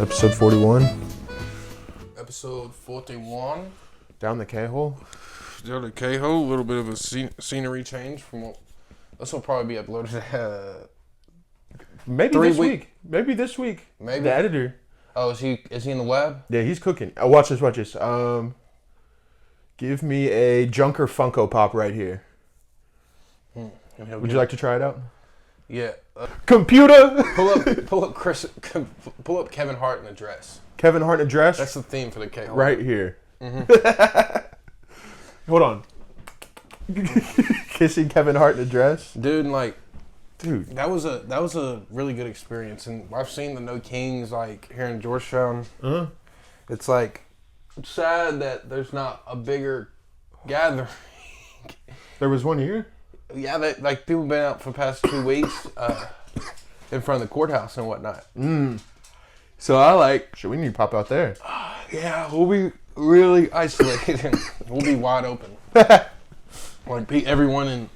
Episode 41. Episode 41. Down the K-hole. Down the K-hole. A little bit of a scenery change from what... This will probably be uploaded Maybe this week. Maybe this week. Maybe. The editor. Oh, is he in the web? Yeah, he's cooking. Oh, watch this. Give me a Junker Funko Pop right here. Would you like to try it out? Yeah. Computer! Pull up Kevin Hart in a dress. Kevin Hart in a dress? That's the theme for the K-hole. Right here. Mm-hmm. Hold on. Kissing Kevin Hart in a dress? Dude, that was a really good experience, and I've seen the No Kings here in Georgetown. Uh-huh. It's sad that there's not a bigger gathering. There was one here? Yeah, people have been out for the past 2 weeks in front of the courthouse and whatnot. So should we need to pop out there? Yeah, we'll be really isolated. We'll be wide open. Everyone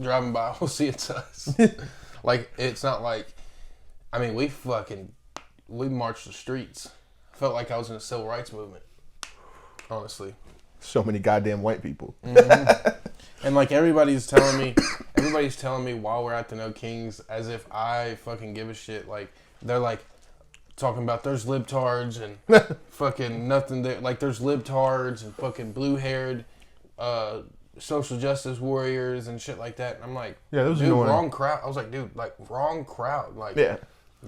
driving by will see it's us. It's not we marched the streets. I felt like I was in the civil rights movement. Honestly. So many goddamn white people. Mm-hmm. And everybody's telling me while we're at the No Kings, as if I fucking give a shit. They're talking about there's libtards and fucking nothing there. There's libtards and fucking blue-haired social justice warriors and shit like that. And I'm like, yeah, those dude, annoying. Wrong crowd. I was like, dude, wrong crowd. Yeah.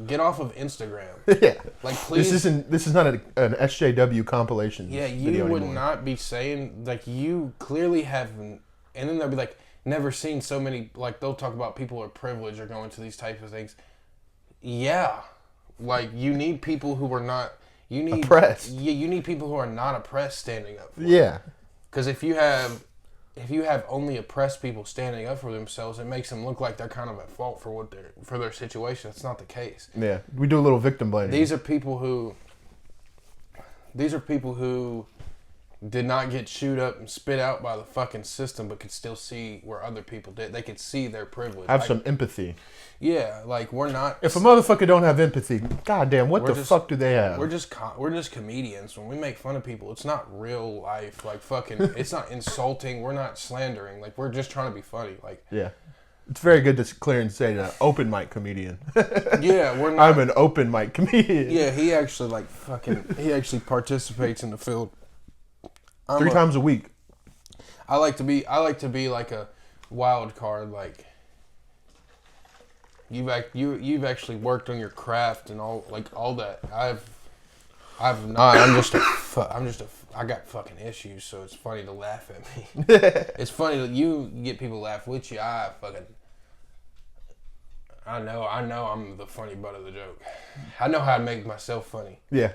Get off of Instagram. Yeah. Please. This is not an SJW compilation. Yeah, you would not be saying, you clearly haven't. And then they'll be never seen so many, they'll talk about people who are privileged or going to these types of things. Yeah. You need people who are not, oppressed. Yeah, you need people who are not oppressed standing up for it. Yeah. Because if you have only oppressed people standing up for themselves, it makes them look like they're kind of at fault for their situation. That's not the case. Yeah. We do a little victim blaming. These are people who did not get chewed up and spit out by the fucking system, but could still see where other people did. They could see their privilege. Have some empathy. Yeah, we're not. If a motherfucker don't have empathy, goddamn, what the fuck do they have? We're just comedians. When we make fun of people, it's not real life. It's not insulting. We're not slandering. We're just trying to be funny. Yeah. It's very good to clear and say that open mic comedian. Yeah, we're not. I'm an open mic comedian. Yeah, he actually he actually participates in the field. 3 times a week. I like to be like a wild card. You've actually worked on your craft and all that. I've not. I got fucking issues, so it's funny to laugh at me. It's funny that you get people to laugh with you. I know I'm the funny butt of the joke. I know how to make myself funny. Yeah.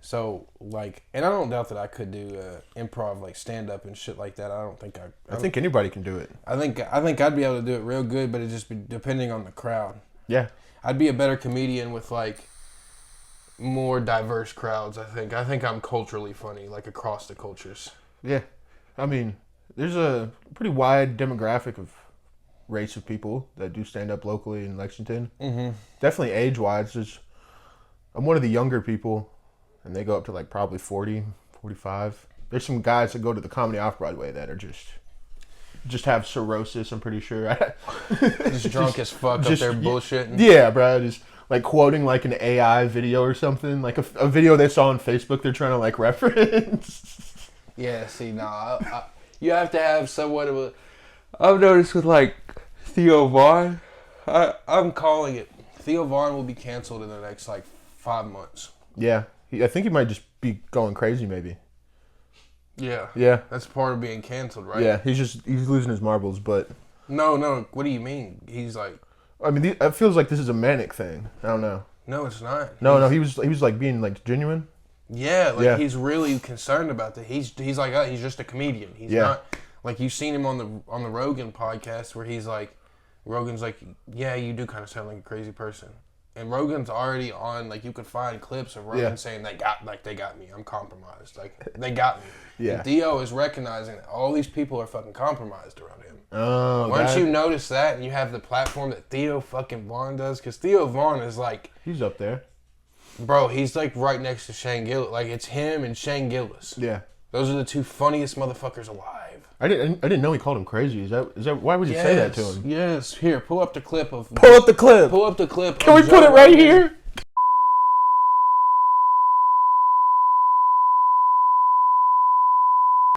So, and I don't doubt that I could do improv, stand-up and shit like that. I think anybody can do it. I think I'd be able to do it real good, but it'd just be depending on the crowd. Yeah. I'd be a better comedian with, more diverse crowds, I think. I think I'm culturally funny, across the cultures. Yeah. I mean, there's a pretty wide demographic of race of people that do stand-up locally in Lexington. Mm-hmm. Definitely age-wise. I'm one of the younger people. And they go up to probably 40, 45. There's some guys that go to the Comedy Off-Broadway that are just have cirrhosis, I'm pretty sure. Just drunk as fuck up there bullshitting. Yeah, bro. Just quoting an AI video or something. A video they saw on Facebook they're trying to reference. Yeah, see, you have to have somewhat of a... I've noticed with Theo Vaughn, I'm calling it. Theo Vaughn will be canceled in the next 5 months. Yeah. I think he might just be going crazy, maybe. Yeah. Yeah. That's part of being canceled, right? Yeah, he's losing his marbles, but... No, what do you mean? He's I mean, it feels like this is a manic thing. I don't know. No, it's not. No, he was being genuine. Yeah, he's really concerned about that. He's he's just a comedian. He's not... you've seen him on the Rogan podcast where Rogan's yeah, you do kind of sound like a crazy person. And Rogan's already on, you could find clips of Rogan saying, they got me, I'm compromised. They got me. Yeah. And Theo is recognizing that all these people are fucking compromised around him. Oh, Once you notice that and you have the platform that Theo fucking Vaughn does, because Theo Vaughn is he's up there. Bro, he's like right next to Shane Gillis. Like it's him and Shane Gillis. Yeah. Those are the two funniest motherfuckers alive. I didn't know he called him crazy. Is that why would you say that to him? Yes. Here, pull up the clip of. Pull up the clip. Pull up the clip. Can we put it right here?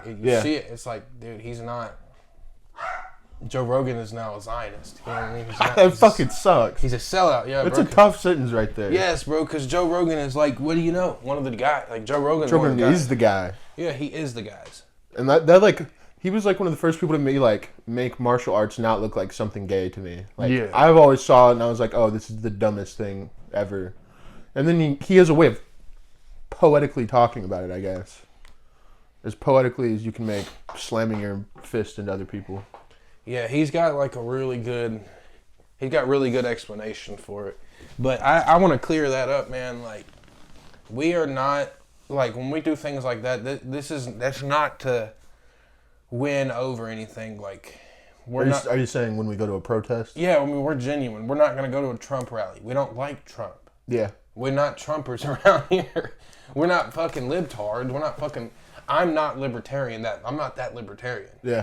You see it. It's like, dude, he's not. Joe Rogan is now a Zionist. You know what I mean? That fucking sucks. He's a sellout. Yeah, that's a tough sentence right there. Yes, bro. Because Joe Rogan is like, what do you know? One of the guys. Like Joe Rogan. Joe Rogan is the guy. Yeah, he is the guys. And that like he was like one of the first people to make martial arts not look like something gay to me. Like I've always saw it and I was like, oh, this is the dumbest thing ever. And then he has a way of poetically talking about it, I guess. As poetically as you can make slamming your fist into other people. Yeah, he's got like really good explanation for it. But I want to clear that up, man. Like, we are not, like, when we do things like that, that's not to win over anything. Like, Are you saying when we go to a protest? Yeah, I mean, we're genuine. We're not going to go to a Trump rally. We don't like Trump. Yeah. We're not Trumpers around here. We're not fucking libtards. We're not fucking... I'm not libertarian. I'm not that libertarian. Yeah.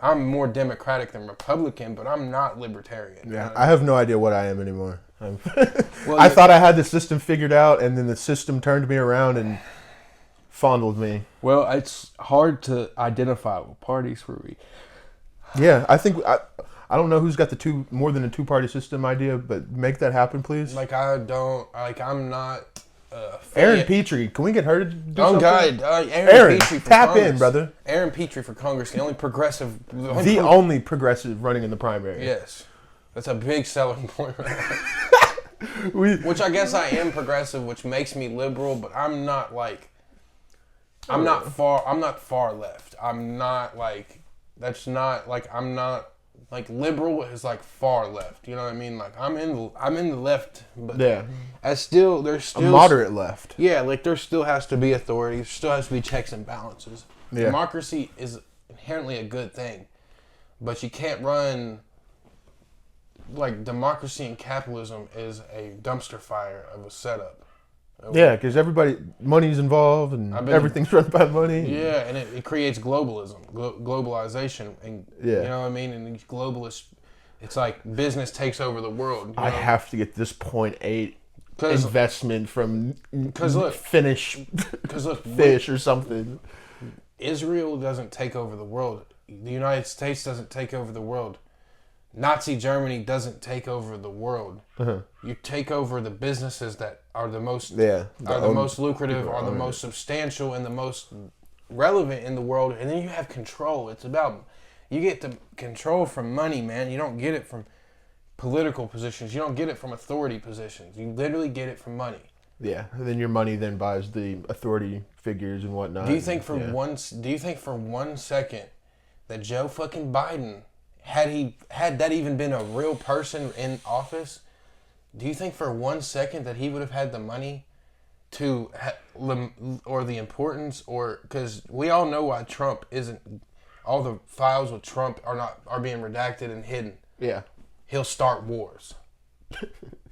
I'm more Democratic than Republican, but I'm not libertarian. Yeah. I have no idea what I am anymore. I thought I had the system figured out, and then the system turned me around and fondled me. Well, it's hard to identify what parties for me. Yeah, I think I don't know who's got the more than a two-party system idea, but make that happen, please. Like I'm not. Aaron Petrie, can we get her to do something? God, Aaron Petrie for tap Congress. in, brother. Aaron Petrie for Congress, the only progressive. The only progressive running in the primary. Yes, that's a big selling point. Which I guess I am progressive, which makes me liberal, but I'm not like. I'm not far left. I'm not like. That's not like I'm not. Like liberal is like far left, you know what I mean? Like I'm in the left, but there's still a moderate left. Yeah, like there still has to be authority, there still has to be checks and balances. Yeah. Democracy is inherently a good thing, but you can't run like democracy and capitalism is a dumpster fire of a setup. Yeah, because money's involved and everything's run by money. Yeah, and it creates globalism, globalization, and you know what I mean? And these globalists, it's like business takes over the world. I have to get this 0.8 investment from Finnish fish or something. Israel doesn't take over the world. The United States doesn't take over the world. Nazi Germany doesn't take over the world. Uh-huh. You take over the businesses that are the most the most lucrative, are the most substantial, and the most relevant in the world, and then you have control. It's about you get the control from money, man. You don't get it from political positions. You don't get it from authority positions. You literally get it from money. Yeah, and then your money then buys the authority figures and whatnot. Do you think for one second that Joe fucking Biden, had that even been a real person in office, do you think for 1 second that he would have had the money to or the importance, or because we all know why Trump isn't, all the files with Trump are being redacted and hidden. Yeah, he'll start wars.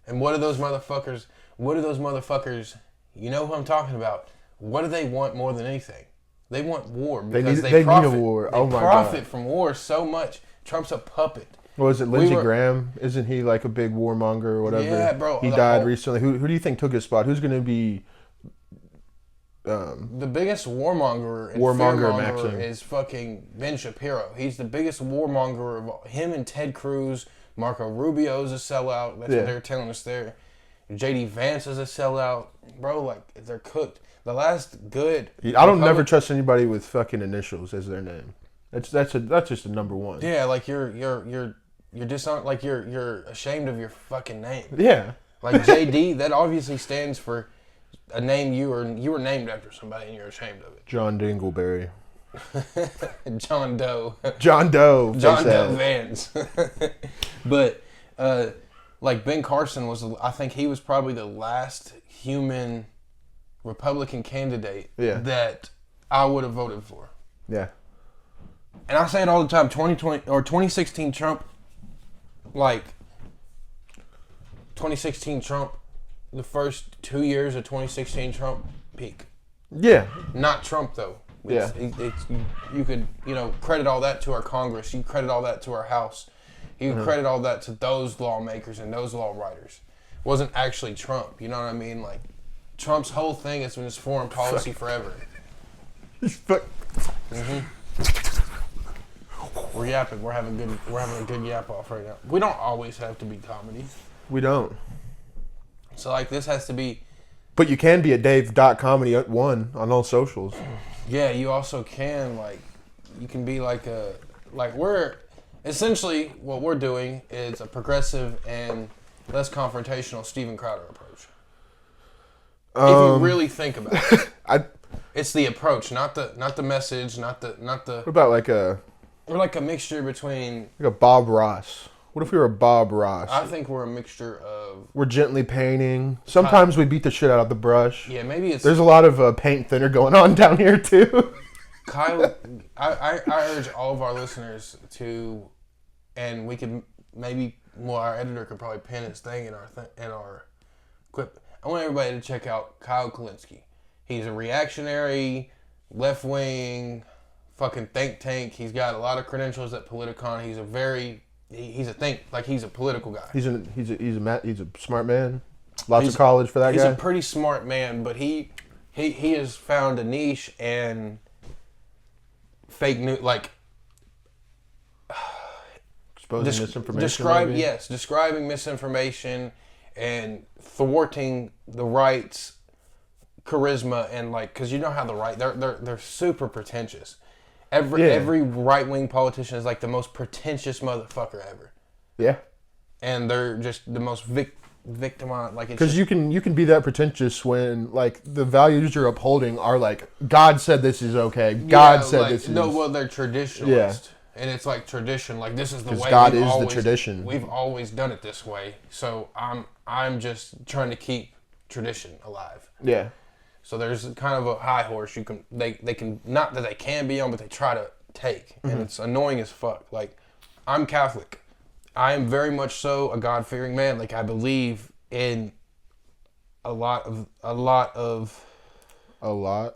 And what are those motherfuckers? You know who I'm talking about. What do they want more than anything? They want war because they profit. Need a war. They profit from war so much. Trump's a puppet. Well, is it Lindsey Graham? Isn't he like a big warmonger or whatever? Yeah, bro. He died recently. Who do you think took his spot? Who's going to be the biggest warmonger is fucking Ben Shapiro. He's the biggest warmonger of all. Him and Ted Cruz. Marco Rubio's a sellout. That's what they're telling us there. JD Vance is a sellout. Bro, like, they're cooked. The last good... I don't never trust anybody with fucking initials as their name. That's just a number one. Yeah, like you're ashamed of your fucking name. Yeah. Like JD, that obviously stands for a name you were named after somebody and you're ashamed of it. John Dingleberry. John Doe. John Doe. John Doe Vance. But like Ben Carson I think he was probably the last human Republican candidate that I would have voted for. Yeah. And I say it all the time, 2020 or 2016 Trump, like 2016 Trump the first 2 years of 2016 Trump peak. Yeah. Not Trump though. It's you could credit all that to our Congress. You credit all that to our House. You credit all that to those lawmakers and those law writers. It wasn't actually Trump. You know what I mean? Like Trump's whole thing has been his foreign policy forever. We're yapping. We're having a good yap off right now. We don't always have to be comedy. We don't. So like this has to be. But you can be a Dave.comedy1 on all socials. Yeah, you also can you can be we're essentially what we're doing is a progressive and less confrontational Steven Crowder approach. If you really think about it, it's the approach, not the message, not the. What about We're like a mixture between a Bob Ross? What if we were a Bob Ross? I think we're a mixture of. We're gently painting. Sometimes we beat the shit out of the brush. Yeah, maybe it's. There's a lot of paint thinner going on down here too. Kyle, I urge all of our listeners to, and we could maybe. Well, our editor could probably pin his thing in our clip. I want everybody to check out Kyle Kulinski. He's a reactionary, left-wing, fucking think tank. He's got a lot of credentials at Politicon. He's a political guy. He's a smart man. Lots of college for that guy. He's a pretty smart man, but he has found a niche and fake news, exposing misinformation. Describing misinformation and thwarting the right's charisma and because you know how the right they're super pretentious. Every right wing politician is the most pretentious motherfucker ever. Yeah, and they're just the most victimized. Because you can be that pretentious when the values you're upholding are God said this is okay. God said this is they're traditionalist. Yeah. And it's tradition. This is the way. God is the tradition. We've always done it this way. So I'm just trying to keep tradition alive. Yeah. So there's kind of a high horse they can not that they can be on, but they try to take, and it's annoying as fuck. I'm Catholic. I am very much so a God-fearing man. I believe in a lot of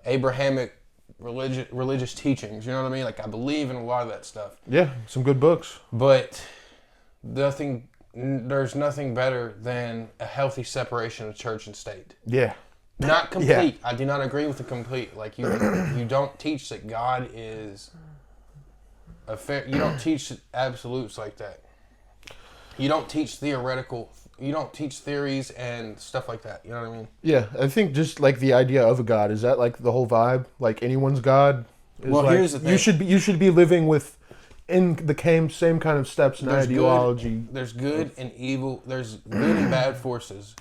Abrahamic religious teachings. You know what I mean? I believe in a lot of that stuff. Yeah, some good books. But there's nothing better than a healthy separation of church and state. Yeah. Not complete. Yeah. I do not agree with the complete. You don't teach that God is a fair. You don't teach absolutes like that. You don't teach theoretical. You don't teach theories and stuff like that. You know what I mean? Yeah, I think just the idea of a God, is that the whole vibe? Anyone's God. Here's the thing. You should be living in the same kind of steps and ideology. There's good and evil. There's good and bad forces.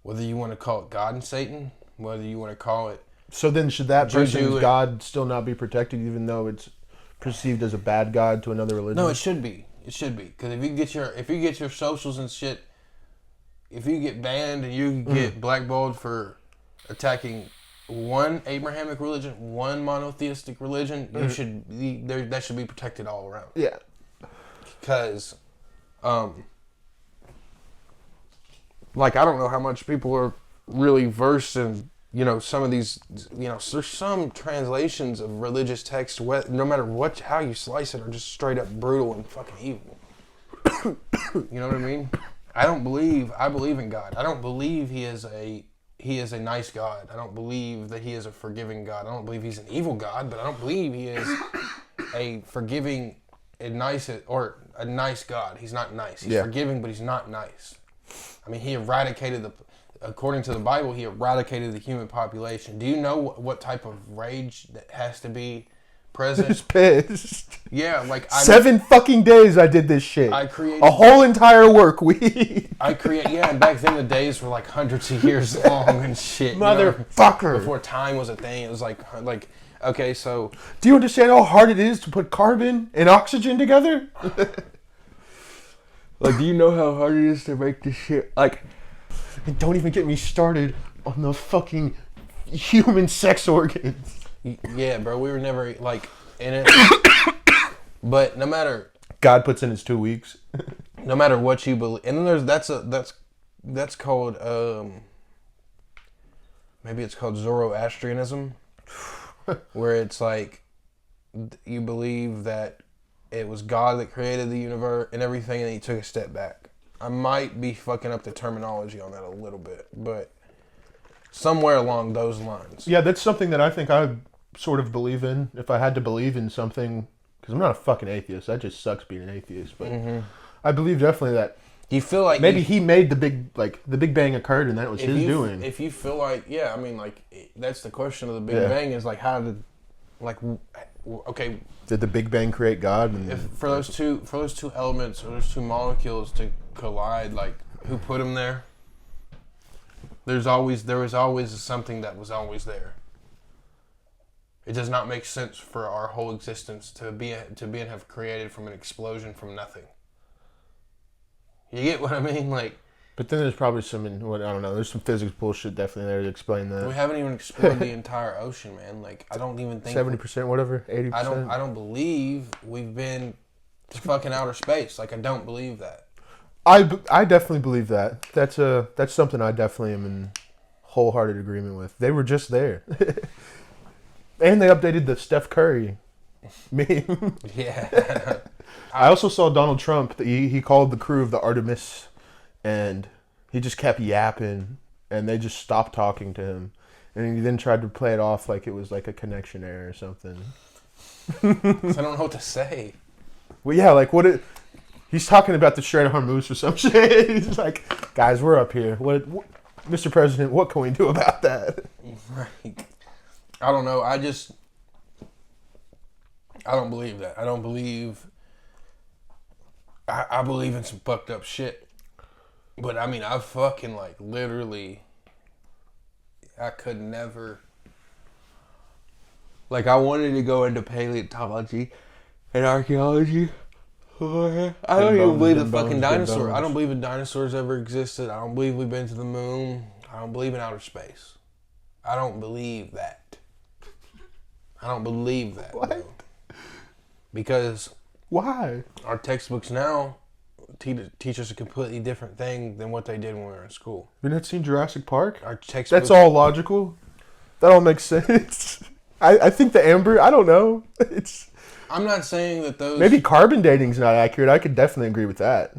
Whether you want to call it God and Satan, whether you want to call it... So then should that person's God still not be protected even though it's perceived as a bad God to another religion? No, it should be. It should be. Because if you get your socials and shit, if you get banned and you get blackballed for attacking one Abrahamic religion, one monotheistic religion, that should be protected all around. Yeah. Because... I don't know how much people are really versed in, some of these, there's some translations of religious text, no matter how you slice it, are just straight up brutal and fucking evil. You know what I mean? I believe in God. I don't believe he is a nice God. I don't believe that he is a forgiving God. I don't believe he's an evil God, but I don't believe he is a forgiving, a nice God. He's not nice. He's forgiving, but he's not nice. I mean, he eradicated according to the Bible, he eradicated the human population. Do you know what type of rage that has to be present? He's pissed. Yeah, 7 fucking days I did this shit. I created a whole entire work week. And back then the days were hundreds of years long and shit. Motherfucker. Before time was a thing, it was okay, so... Do you understand how hard it is to put carbon and oxygen together? Do you know how hard it is to make this shit? And don't even get me started on the fucking human sex organs. Yeah, bro, we were never in it. But no matter... God puts in his 2 weeks. No matter what you believe. And then that's called... maybe it's called Zoroastrianism, where it's like you believe that it was God that created the universe and everything, and he took a step back. I might be fucking up the terminology on that a little bit, but somewhere along those lines. Yeah, that's something that I think I sort of believe in. If I had to believe in something, because I'm not a fucking atheist. That just sucks being an atheist. But I believe definitely that. Do you feel like maybe he made the Big Bang occurred, and that was his doing. If you feel like, yeah, I mean, like that's the question of the Big Bang is like how did, like, okay. Did the Big Bang create God? And for those two elements or those two molecules to collide, like who put them there? There was always something that was always there. It does not make sense for our whole existence to be and have created from an explosion from nothing. You get what I mean? Like, but then there's probably some, I don't know, there's some physics bullshit definitely there to explain that. We haven't even explored the entire ocean, man. Like, I don't even think 70%, whatever, 80%. I don't believe we've been to fucking outer space. Like, I don't believe that. I definitely believe that. That's something I definitely am in wholehearted agreement with. They were just there. And they updated the Steph Curry meme. Yeah. I also saw Donald Trump. He called the crew of the Artemis, and he just kept yapping, and they just stopped talking to him. And he then tried to play it off like it was like a connection error or something. So I don't know what to say. Well, yeah, like he's talking about the Strait of Hormuz or some shit. He's like, guys, we're up here. What, Mr. President, what can we do about that? Right. I don't know. I don't believe that. I don't believe... I believe in some fucked up shit. But, I mean, I fucking, like, literally... I could never... Like, I wanted to go into paleontology and archaeology. I don't even believe the fucking dinosaur. I don't believe the dinosaurs ever existed. I don't believe we've been to the moon. I don't believe in outer space. I don't believe that. I don't believe that. What? Bro. Because... Why? Our textbooks now teach us a completely different thing than what they did when we were in school. You not seen Jurassic Park? Our textbooks... That's all logical. That all makes sense. I think the amber, I don't know. I'm not saying that those... Maybe carbon dating's not accurate. I could definitely agree with that.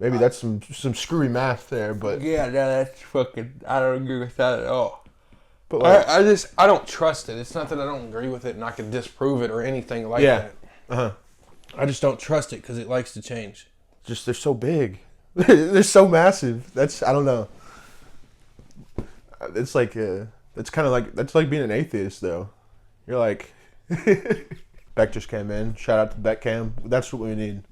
Maybe that's some screwy math there, but... Yeah, no, that's fucking... I don't agree with that at all. But like, I don't trust it. It's not that I don't agree with it and I can disprove it or anything like that. Uh-huh. I just don't trust it because it likes to change. Just, they're so big. They're so massive. I don't know. It's like, it's kind of like, that's like being an atheist, though. You're like, Beck just came in. Shout out to Beck Cam. That's what we need.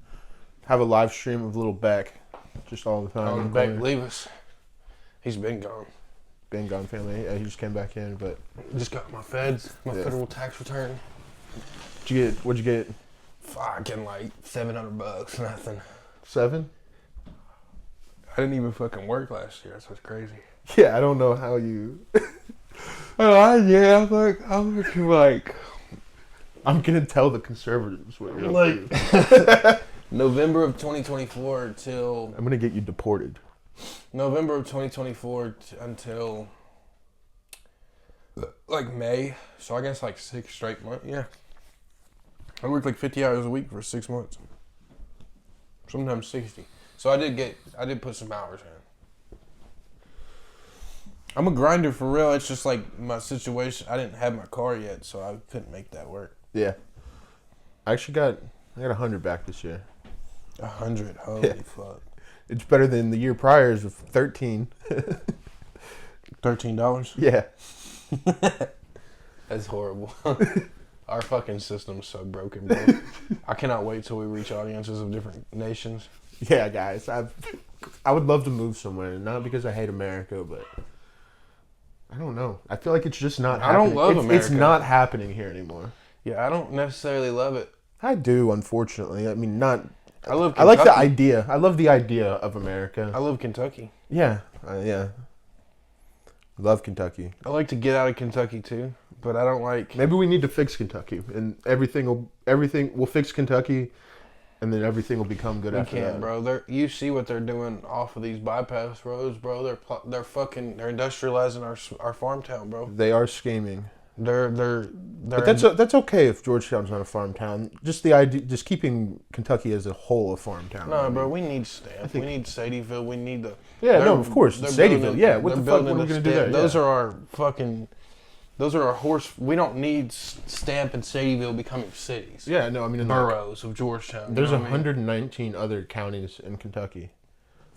Have a live stream of little Beck just all the time. Oh, Beck, leave us. He's been gone. Been gone, family. Yeah, he just came back in, but... Just got my feds, my federal tax return. What'd you get? Fucking like $700, nothing. 7? I didn't even fucking work last year. That's what's crazy. Yeah, I don't know how you... I'm gonna tell the conservatives what you're like. November of 2024 till... I'm gonna get you deported. November of 2024 until like May. So I guess like 6 straight months. Yeah. I worked like 50 hours a week for 6 months. Sometimes 60. So I did put some hours in. I'm a grinder for real. It's just like my situation. I didn't have my car yet, so I couldn't make that work. Yeah. I got 100 back this year. 100? Holy fuck. It's better than the year prior of 13. $13? Yeah. That's horrible. Our fucking system's so broken, bro. I cannot wait till we reach audiences of different nations. Yeah, guys. I would love to move somewhere. Not because I hate America, but I don't know. I feel like it's just not happening. I don't love America. It's not happening here anymore. Yeah, I don't necessarily love it. I do, unfortunately. I mean, not... I love Kentucky. I like the idea. I love the idea of America. I love Kentucky. Yeah. Yeah. Love Kentucky. I like to get out of Kentucky, too. But I don't like... Maybe we need to fix Kentucky. And everything will fix Kentucky... and then everything will become good after that. Bro. You see what they're doing off of these bypass roads, bro. They're industrializing our farm town, bro. They are scheming. But that's okay if Georgetown's not a farm town. Just the idea, just keeping Kentucky as a whole a farm town. No, bro, we need Stamp. We need Sadie'ville. We need the. Yeah, no, of course, Sadie'ville. Yeah, what the fuck? What are we gonna do there? Those are our fucking. Those are our horse. We don't need Stamp and Sadie'ville becoming cities. Yeah, no, I mean boroughs of Georgetown. There's 119 other counties in Kentucky.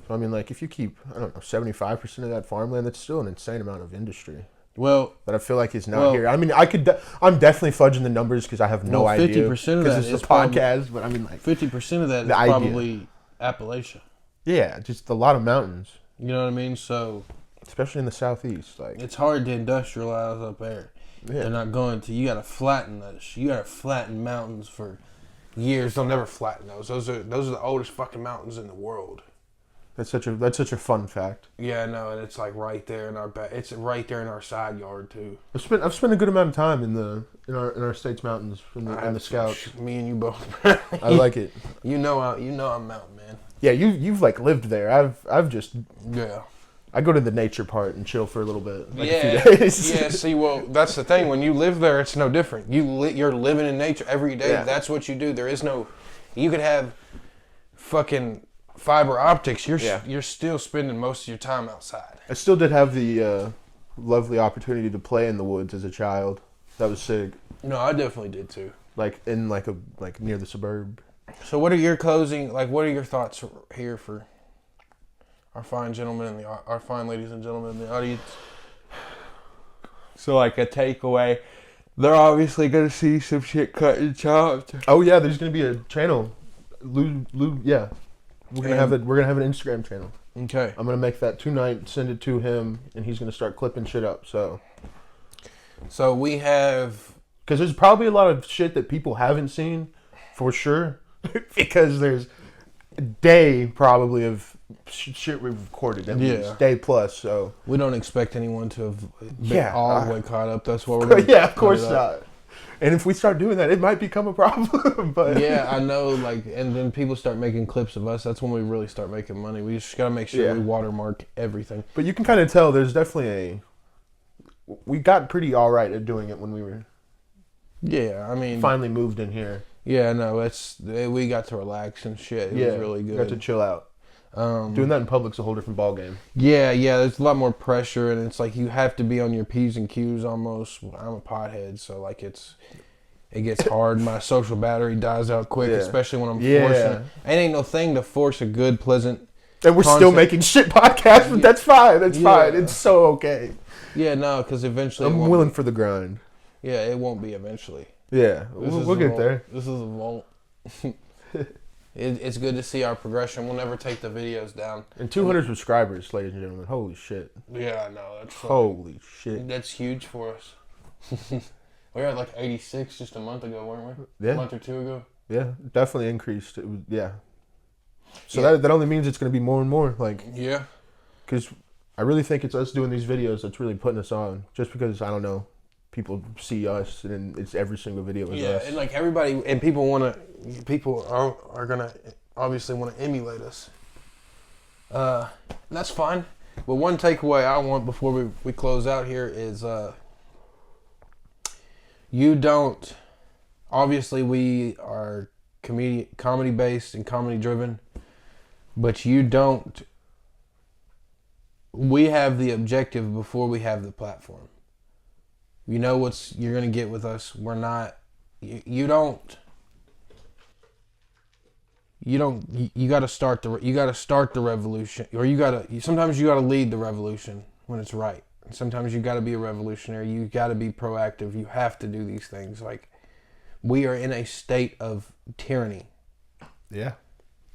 So I mean, like, if you keep 75% of that farmland, that's still an insane amount of industry. Well, that I feel like is not here. I mean, I'm definitely fudging the numbers because I have no idea. 50% of that is a podcast, but I mean, like 50% of that is probably Appalachia. Yeah, just a lot of mountains. You know what I mean? So, especially in the southeast, like it's hard to industrialize up there. Yeah. They're not going to. You got to flatten those. You got to flatten mountains for years. They'll never flatten those. Those are the oldest fucking mountains in the world. That's such a fun fact. Yeah, no, and it's like right there in our It's right there in our side yard too. I've spent a good amount of time in our state's mountains in the Scouts. Me and you both. I like it. You know I'm mountain man. Yeah, you've like lived there. I've just I go to the nature part and chill for a little bit, like a few days. Yeah, see, well, that's the thing. When you live there, it's no different. You're living in nature every day. Yeah. That's what you do. There is no. You could have fucking fiber optics. You're still spending most of your time outside. I still did have the lovely opportunity to play in the woods as a child. That was sick. No, I definitely did too. Like in like near the suburb. So what are your what are your thoughts here for our fine gentlemen our fine ladies and gentlemen in the audience? So like a takeaway, they're obviously gonna see some shit cut and chopped. Oh yeah, there's gonna be a channel. Yeah. We're gonna have an Instagram channel. Okay. I'm gonna make that tonight, send it to him, and he's gonna start clipping shit up. So we have, because there's probably a lot of shit that people haven't seen, for sure, because there's a day probably of shit we've recorded. Day plus. So we don't expect anyone to have been all the way caught up. That's what we're gonna. Yeah, of course not. And if we start doing that, it might become a problem. But yeah, I know. Like, and then people start making clips of us. That's when we really start making money. We just gotta make sure we watermark everything. But you can kind of tell there's definitely we got pretty all right at doing it when we were. Yeah, I mean, finally moved in here. Yeah, no, we got to relax and shit. It was really good. Got to chill out. Doing that in public's a whole different ball game. Yeah, there's a lot more pressure, and it's like you have to be on your P's and Q's almost. I'm a pothead, so like it gets hard. My social battery dies out quick, especially when I'm forcing it. It ain't no thing to force a good, pleasant and we're still making shit podcasts, but that's fine. That's fine. It's so okay. Yeah, no, because eventually... I'm willing for the grind. Yeah, it won't be eventually. Yeah, we'll get there. This is a vault. It's good to see our progression. We'll never take the videos down. And 200 subscribers, ladies and gentlemen. Holy shit. Yeah, I know. Holy shit. That's huge for us. We were at like 86 just a month ago, weren't we? Yeah. A month or two ago. Yeah, definitely increased. So that only means it's going to be more and more. Like, yeah. Because I really think it's us doing these videos that's really putting us on. Just because, I don't know, people see us and it's every single video is us. Yeah, and like everybody, and people are going to obviously want to emulate us. That's fine. But one takeaway I want before we close out here is you don't, obviously we are comedy based and comedy driven, but we have the objective before we have the platform. You know what you're going to get with us. We're not, you got to start the revolution, or sometimes you got to lead the revolution when it's right. Sometimes you got to be a revolutionary. You got to be proactive. You have to do these things. Like, we are in a state of tyranny. Yeah.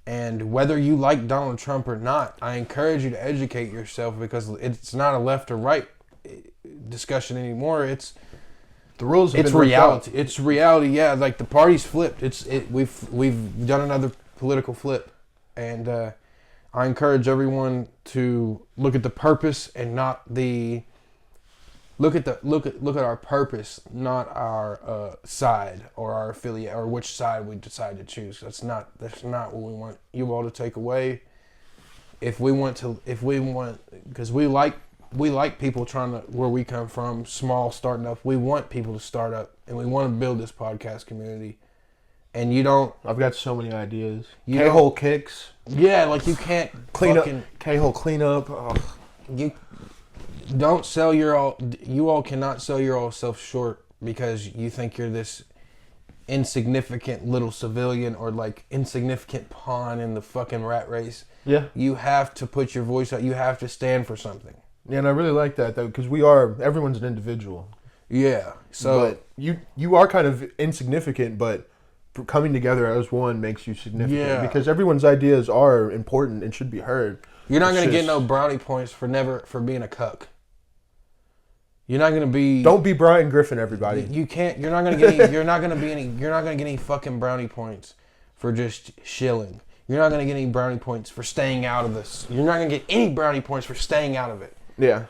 And whether you like Donald Trump or not, I encourage you to educate yourself, because it's not a left or right discussion anymore. It's the rules. It's reality. It's reality. Yeah, like the party's flipped. We've done another political flip, and I encourage everyone to look at the purpose and not the Look at our purpose, not our side or our affiliate or which side we decide to choose. That's not what we want you all to take away. If we want, because we like people trying to, where we come from, small, starting up. We want people to start up, and we want to build this podcast community. And you don't. I've got so many ideas. K-hole kicks. Yeah, like you can't clean up. K-hole cleanup. Oh. You don't sell your all. You all cannot sell your all self short because you think you're this insignificant little civilian or like insignificant pawn in the fucking rat race. Yeah. You have to put your voice out. You have to stand for something. Yeah, and I really like that though, because everyone's an individual. Yeah. So but you are kind of insignificant, but coming together as one makes you significant. Yeah. Because everyone's ideas are important and should be heard. You're not going to get no brownie points for being a cuck. You're not going to be. Don't be Brian Griffin, everybody. You can't. You're not going to get any. You're not going to be any. You're not going to get any fucking brownie points for just shilling. You're not going to get any brownie points for staying out of this. You're not going to get any brownie points for staying out of it. Yeah.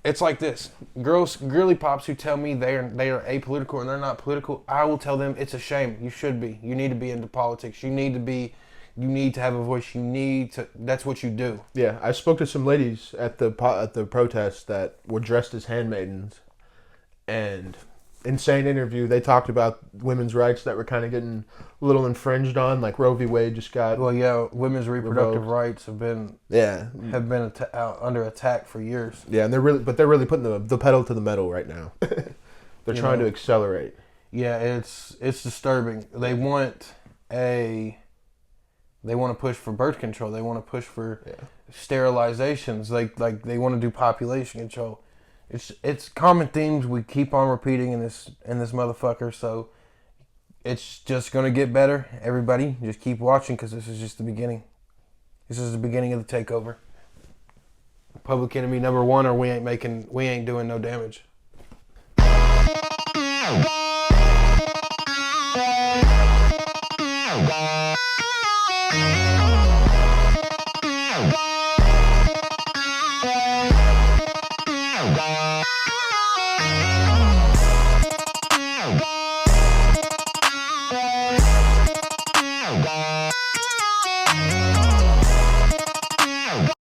It's like this. Girly pops who tell me they are apolitical and they're not political, I will tell them it's a shame. You should be. You need to be into politics. You need to have a voice. That's what you do. Yeah, I spoke to some ladies at the protest that were dressed as handmaidens, and insane interview. They talked about women's rights that were kind of getting a little infringed on, like Roe v. Wade just got. Well, yeah, women's reproductive rights have been under attack for years. Yeah, and they're really putting the pedal to the metal right now. They're trying to accelerate. Yeah, it's disturbing. They want to push for birth control. They want to push for sterilizations. Like they want to do population control. It's common themes we keep on repeating in this motherfucker. So it's just gonna get better. Everybody, just keep watching because this is just the beginning. This is the beginning of the takeover. Public enemy number one, or we ain't doing no damage.